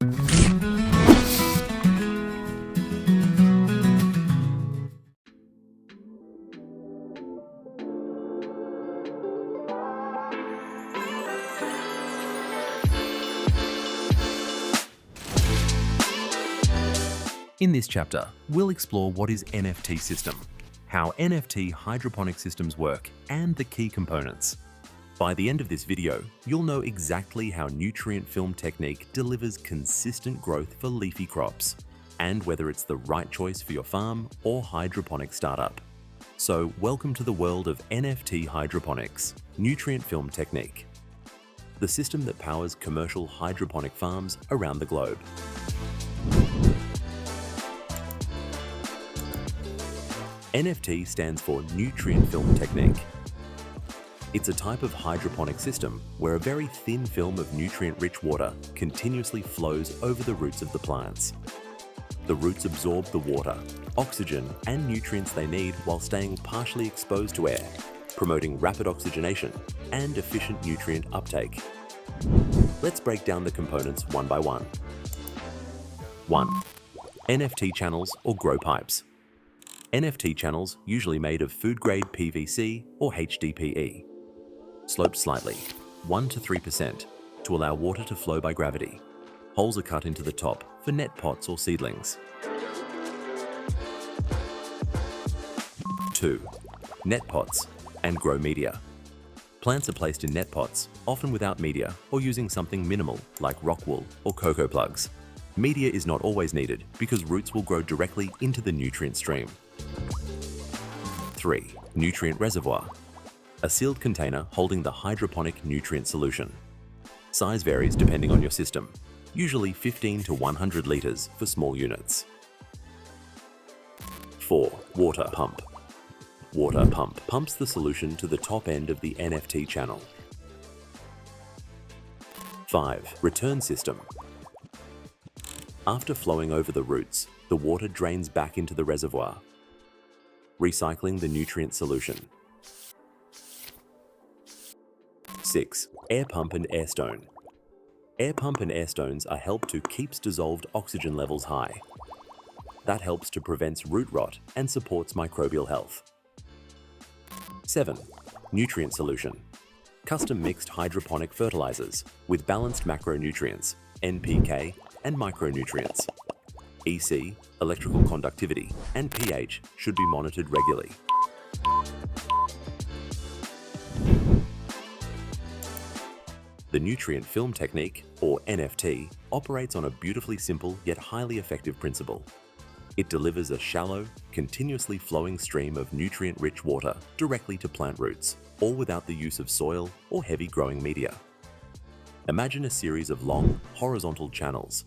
In this chapter, we'll explore what is NFT system, how NFT hydroponic systems work, and the key components. By the end of this video, you'll know exactly how nutrient film technique delivers consistent growth for leafy crops, and whether it's the right choice for your farm or hydroponic startup. So welcome to the world of NFT hydroponics, nutrient film technique, the system that powers commercial hydroponic farms around the globe. NFT stands for Nutrient Film Technique. It's a type of hydroponic system where a very thin film of nutrient-rich water continuously flows over the roots of the plants. The roots absorb the water, oxygen, and nutrients they need while staying partially exposed to air, promoting rapid oxygenation and efficient nutrient uptake. Let's break down the components one by one. 1. NFT channels or grow pipes. NFT channels usually made of food-grade PVC or HDPE. Sloped slightly, 1 to 3%, to allow water to flow by gravity. Holes are cut into the top for net pots or seedlings. 2. Net pots and grow media. Plants are placed in net pots, often without media or using something minimal like rock wool or cocoa plugs. Media is not always needed because roots will grow directly into the nutrient stream. 3. Nutrient reservoir. A sealed container holding the hydroponic nutrient solution. Size varies depending on your system, usually 15 to 100 liters for small units. 4. Water pump. Water pump pumps the solution to the top end of the NFT channel. 5. Return system. After flowing over the roots, the water drains back into the reservoir, recycling the nutrient solution. 6. Air pump and air stone. Air pump and air stones are helped to keep dissolved oxygen levels high. That helps to prevent root rot and supports microbial health. 7. Nutrient solution. Custom mixed hydroponic fertilizers with balanced macronutrients, NPK, and micronutrients. EC, electrical conductivity, and pH should be monitored regularly. The nutrient film technique, or NFT, operates on a beautifully simple yet highly effective principle. It delivers a shallow, continuously flowing stream of nutrient-rich water directly to plant roots, all without the use of soil or heavy growing media. Imagine a series of long, horizontal channels,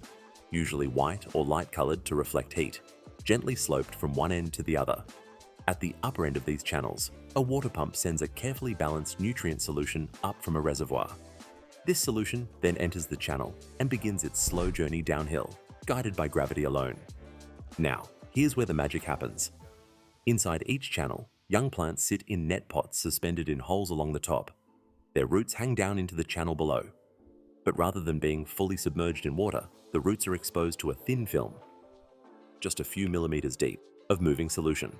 usually white or light-colored to reflect heat, gently sloped from one end to the other. At the upper end of these channels, a water pump sends a carefully balanced nutrient solution up from a reservoir. This solution then enters the channel and begins its slow journey downhill, guided by gravity alone. Now, here's where the magic happens. Inside each channel, young plants sit in net pots suspended in holes along the top. Their roots hang down into the channel below. But rather than being fully submerged in water, the roots are exposed to a thin film, just a few millimeters deep, of moving solution.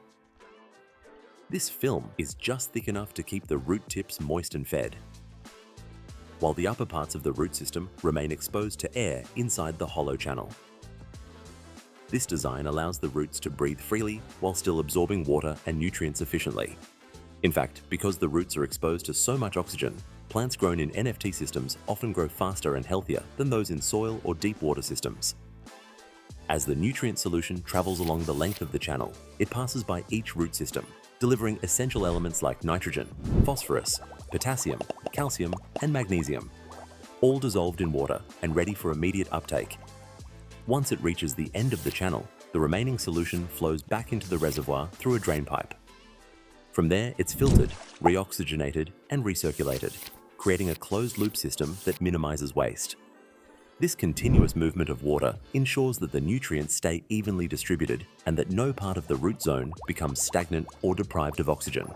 This film is just thick enough to keep the root tips moist and fed, while the upper parts of the root system remain exposed to air inside the hollow channel. This design allows the roots to breathe freely while still absorbing water and nutrients efficiently. In fact, because the roots are exposed to so much oxygen, plants grown in NFT systems often grow faster and healthier than those in soil or deep water systems. As the nutrient solution travels along the length of the channel, it passes by each root system, delivering essential elements like nitrogen, phosphorus, potassium, calcium, and magnesium, all dissolved in water and ready for immediate uptake. Once it reaches the end of the channel, the remaining solution flows back into the reservoir through a drain pipe. From there, it's filtered, reoxygenated, and recirculated, creating a closed-loop system that minimizes waste. This continuous movement of water ensures that the nutrients stay evenly distributed and that no part of the root zone becomes stagnant or deprived of oxygen.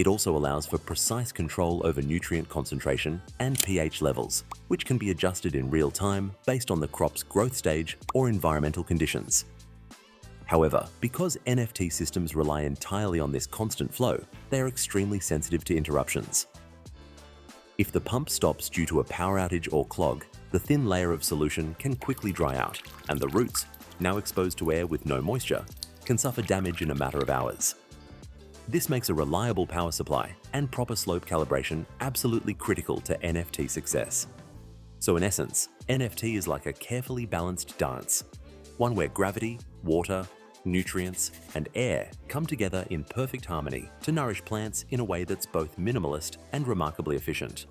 It also allows for precise control over nutrient concentration and pH levels, which can be adjusted in real time based on the crop's growth stage or environmental conditions. However, because NFT systems rely entirely on this constant flow, they are extremely sensitive to interruptions. If the pump stops due to a power outage or clog, the thin layer of solution can quickly dry out, and the roots, now exposed to air with no moisture, can suffer damage in a matter of hours. This makes a reliable power supply and proper slope calibration absolutely critical to NFT success. So in essence, NFT is like a carefully balanced dance, one where gravity, water, nutrients, and air come together in perfect harmony to nourish plants in a way that's both minimalist and remarkably efficient.